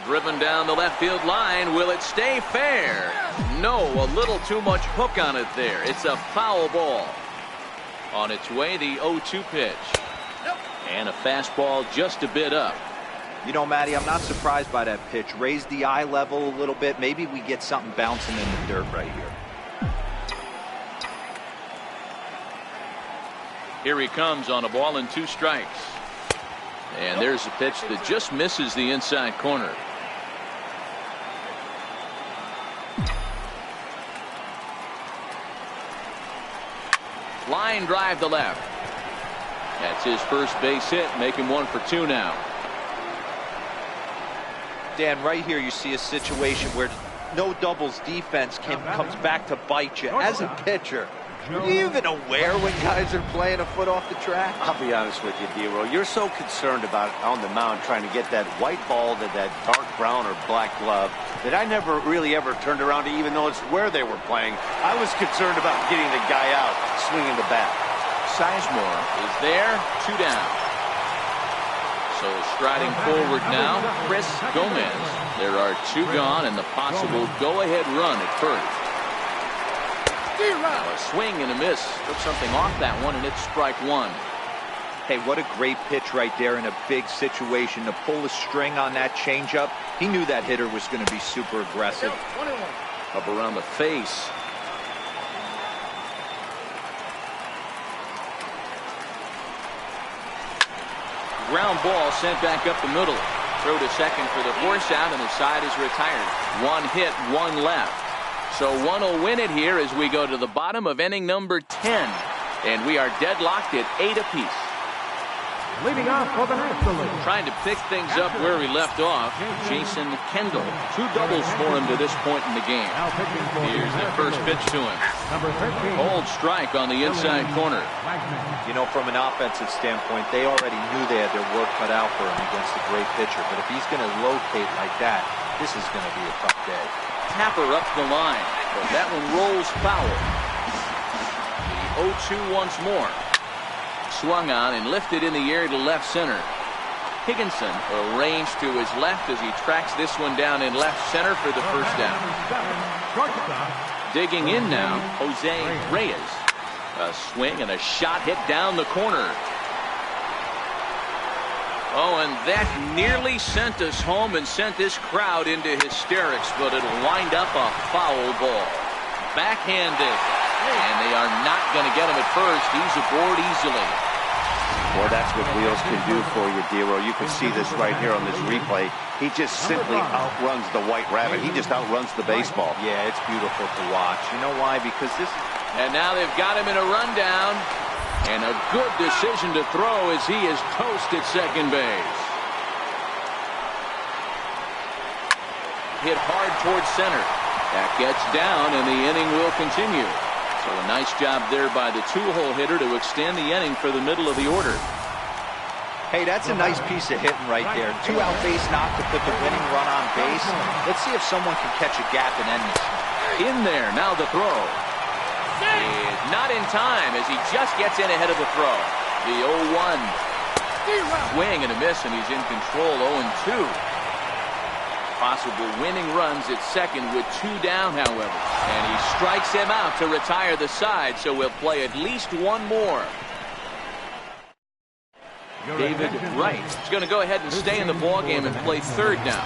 Driven down the left field line. Will it stay fair? No, a little too much hook on it there. It's a foul ball. On its way, the 0-2 pitch. And a fastball just a bit up. You know, Matty, I'm not surprised by that pitch. Raise the eye level a little bit. Maybe we get something bouncing in the dirt right here. Here he comes on a ball and 2 strikes. And there's a pitch that just misses the inside corner. Line drive to left. That's his first base hit, making 1 for 2 now. Dan, right here you see a situation where no doubles defense comes back to bite you. As a pitcher, are you even aware when guys are playing a foot off the track? I'll be honest with you, D-Roll. You're so concerned about on the mound trying to get that white ball to that dark brown or black glove that I never really ever turned around to even notice where they were playing. I was concerned about getting the guy out swinging the bat. Sizemore is there, 2 down. So striding forward now, Chris Gomez. There are 2 gone and the possible go-ahead run at first. Now a swing and a miss. Took something off that one, and it's strike 1. Hey, what a great pitch right there in a big situation. To pull the string on that changeup, he knew that hitter was going to be super aggressive. Up around the face. Ground ball sent back up the middle. Throw to second for the force out, and the side is retired. 1 hit, 1 left. So one will win it here as we go to the bottom of inning number 10. And we are deadlocked at 8 apiece. Leading off for the National League. Trying to pick things up where we left off. Jason Kendall. 2 doubles for him to this point in the game. Here's the first pitch to him. Number 13. Cold strike on the inside corner. You know, from an offensive standpoint, they already knew they had their work cut out for him against a great pitcher. But if he's going to locate like that, this is going to be a tough day. Tapper up the line, but that one rolls foul. The 0-2 once more. Swung on and lifted in the air to left center. Higginson arranged to his left as he tracks this one down in left center for the first down. Digging in now, Jose Reyes. A swing and a shot hit down the corner. Oh, and that nearly sent us home and sent this crowd into hysterics, but it'll wind up a foul ball. Backhanded, and they are not going to get him at first. He's aboard easily. Well, that's what wheels can do for you, D-Roll. You can see this right here on this replay. He just simply outruns the white rabbit. He just outruns the baseball. Yeah, it's beautiful to watch. You know why? Because this... And now they've got him in a rundown. And a good decision to throw as he is toast at second base. Hit hard towards center. That gets down, and the inning will continue. So a nice job there by the 2-hole hitter to extend the inning for the middle of the order. Hey, that's a nice piece of hitting right there. 2-out base knock to put the winning run on base. Let's see if someone can catch a gap and end this. In there, now the throw. Is not in time as he just gets in ahead of the throw. The 0-1. Swing and a miss, and he's in control. 0-2. Possible winning runs at second with 2 down, however. And he strikes him out to retire the side, so we'll play at least one more. David Wright is going to go ahead and stay in the ballgame and play third now.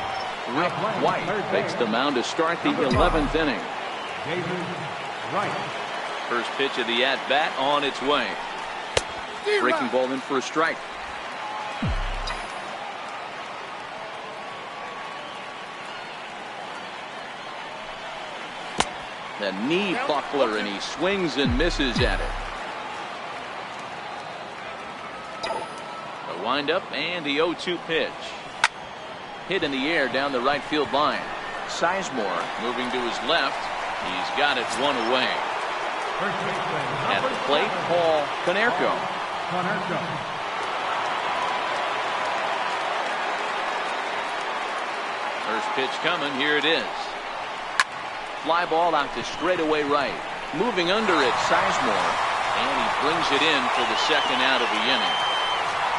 Rick White takes the mound to start the 11th inning. David Wright. First pitch of the at-bat on its way. Breaking ball in for a strike. The knee buckler, and he swings and misses at it. The windup and the 0-2 pitch. Hit in the air down the right field line. Sizemore moving to his left. He's got it one away. At the plate, Paul Konerko. First pitch coming. Here it is. Fly ball out to straightaway right. Moving under it, Sizemore. And he brings it in for the second out of the inning.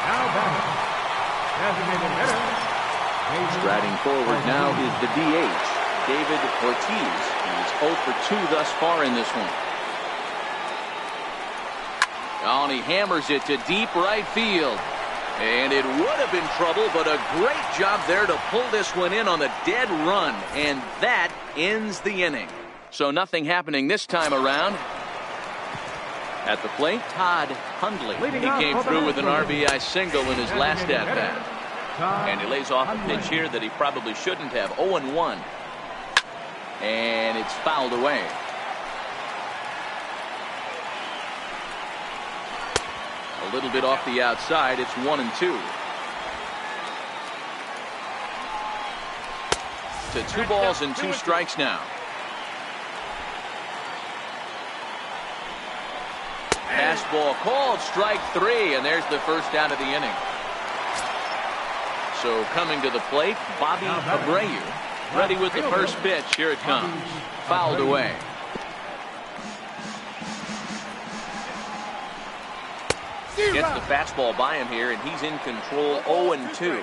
Now batting. Designated hitter. Striding forward now is the DH, David Ortiz. He's 0 for 2 thus far in this one. Oh, and he hammers it to deep right field. And it would have been trouble, but a great job there to pull this one in on the dead run. And that ends the inning. So nothing happening this time around. At the plate, Todd Hundley. He came through with an RBI single in his last at-bat. And he lays off a pitch here that he probably shouldn't have. 0-1. And it's fouled away. A little bit off the outside. It's 1-2. To 2 balls and 2 strikes now. Fastball called, strike 3, and there's the first out of the inning. So coming to the plate, Bobby Abreu. Ready with the first pitch. Here it comes. Fouled away. Gets the fastball by him here, and he's in control. 0-2.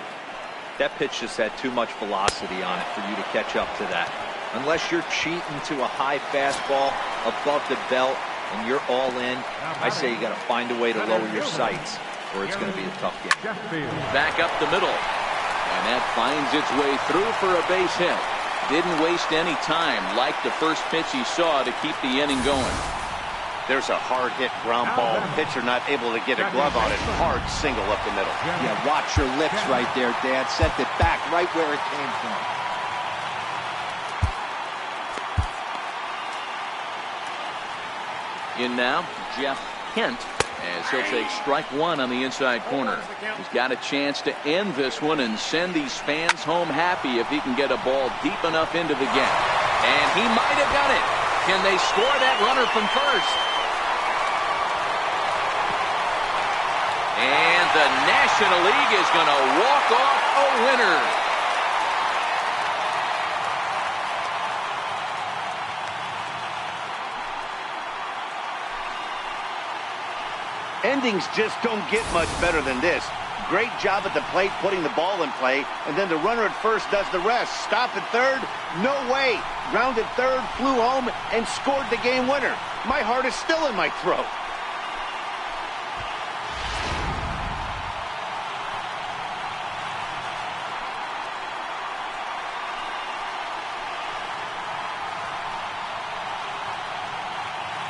That pitch just had too much velocity on it for you to catch up to that. Unless you're cheating to a high fastball above the belt and you're all in, I say you got to find a way to lower your sights, or it's going to be a tough game. Back up the middle. And that finds its way through for a base hit. Didn't waste any time, like the first pitch he saw, to keep the inning going. There's a hard hit ground ball. Pitcher not able to get a glove on it. Hard single up the middle. Yeah, watch your lips right there, Dad. Sent it back right where it came from. In now, Jeff Kent, as he'll take strike 1 on the inside corner. He's got a chance to end this one and send these fans home happy if he can get a ball deep enough into the gap. And he might have done it. Can they score that runner from first? And the National League is going to walk off a winner. Endings just don't get much better than this. Great job at the plate putting the ball in play, and then the runner at first does the rest. Stop at third? No way. Grounded third, flew home, and scored the game winner. My heart is still in my throat.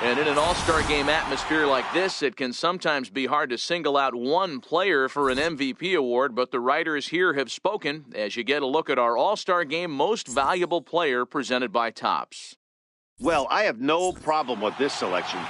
And in an all-star game atmosphere like this, it can sometimes be hard to single out one player for an MVP award, but the writers here have spoken as you get a look at our all-star game most valuable player presented by Topps. Well, I have no problem with this selection.